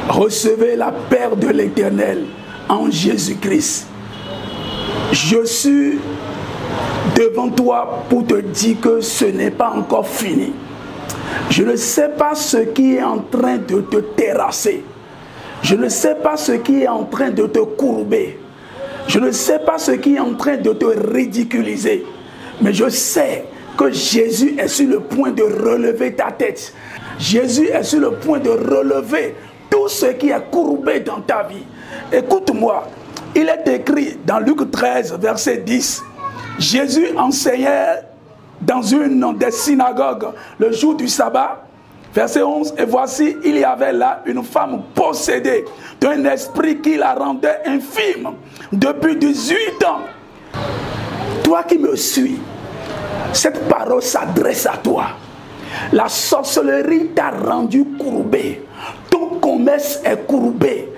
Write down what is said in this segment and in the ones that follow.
Recevez la paix de l'Éternel en Jésus-Christ. Je suis devant toi pour te dire que ce n'est pas encore fini. Je ne sais pas ce qui est en train de te terrasser. Je ne sais pas ce qui est en train de te courber. Je ne sais pas ce qui est en train de te ridiculiser. Mais je sais que Jésus est sur le point de relever ta tête. Jésus est sur le point de relever tout ce qui est courbé dans ta vie. Écoute-moi, il est écrit dans Luc 13, verset 10. Jésus enseignait dans une des synagogues le jour du sabbat, verset 11, et voici, il y avait là une femme possédée d'un esprit qui la rendait infime depuis 18 ans. Toi qui me suis, cette parole s'adresse à toi. La sorcellerie t'a rendu courbé. Ton commerce est courbé.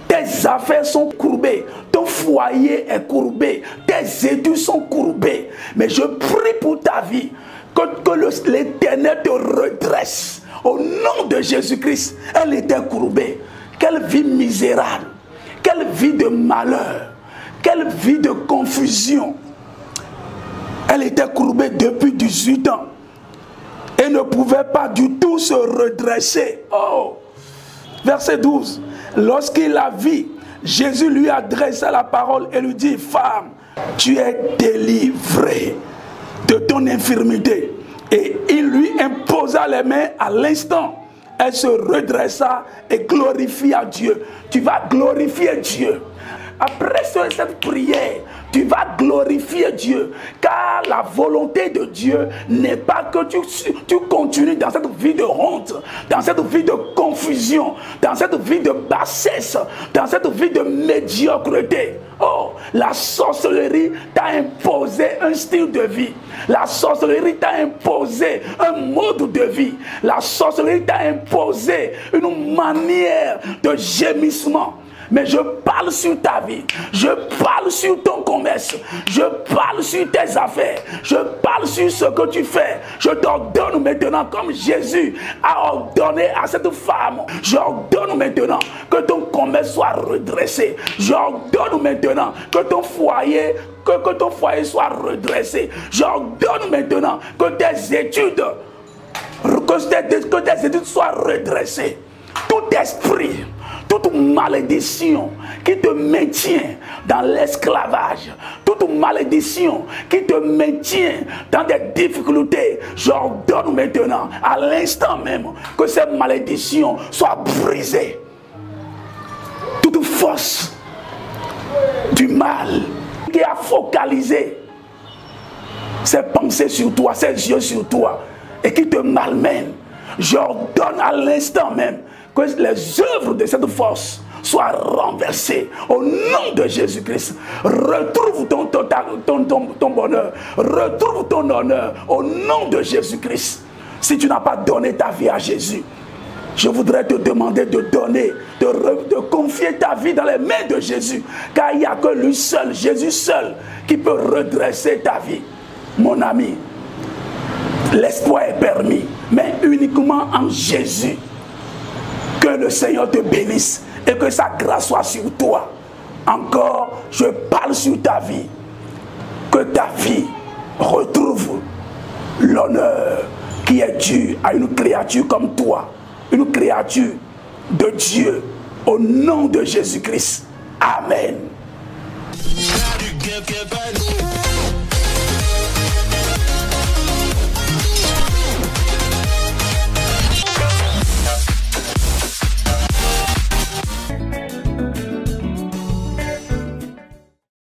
Tes affaires sont courbées. Ton foyer est courbé. Tes études sont courbées. Mais je prie pour ta vie que l'Éternel te redresse. Au nom de Jésus-Christ, elle était courbée. Quelle vie misérable. Quelle vie de malheur. Quelle vie de confusion. Elle était courbée depuis 18 ans. Et ne pouvait pas du tout se redresser. Oh! Verset 12. Lorsqu'il la vit, Jésus lui adressa la parole et lui dit, femme, tu es délivrée de ton infirmité. Et il lui imposa les mains à l'instant. Elle se redressa et glorifia Dieu. Tu vas glorifier Dieu. Après cette prière, tu vas glorifier Dieu. Car la volonté de Dieu n'est pas que tu continues dans cette vie de honte, dans cette vie de confusion, dans cette vie de bassesse, dans cette vie de médiocrité. Oh, la sorcellerie t'a imposé un style de vie. La sorcellerie t'a imposé un mode de vie. La sorcellerie t'a imposé une manière de gémissement. Mais je parle sur ta vie, je parle sur ton commerce, je parle sur tes affaires, je parle sur ce que tu fais. Je t'ordonne maintenant, comme Jésus a ordonné à cette femme, j'ordonne maintenant que ton commerce soit redressé. J'ordonne maintenant que ton foyer soit redressé. J'ordonne maintenant que tes études soient redressées. Tout esprit, toute malédiction qui te maintient dans l'esclavage, toute malédiction qui te maintient dans des difficultés, j'ordonne maintenant, à l'instant même, que ces malédictions soient brisées. Toute force du mal qui a focalisé ses pensées sur toi, ses yeux sur toi, et qui te malmène, j'ordonne à l'instant même que les œuvres de cette force soient renversées au nom de Jésus-Christ. Retrouve ton bonheur, retrouve ton honneur au nom de Jésus-Christ. Si tu n'as pas donné ta vie à Jésus, je voudrais te demander de donner, de confier ta vie dans les mains de Jésus, car il n'y a que lui seul, Jésus seul, qui peut redresser ta vie. Mon ami, l'espoir est permis, mais uniquement en Jésus. Que le Seigneur te bénisse et que sa grâce soit sur toi. Encore, je parle sur ta vie. Que ta vie retrouve l'honneur qui est dû à une créature comme toi. Une créature de Dieu. Au nom de Jésus-Christ. Amen.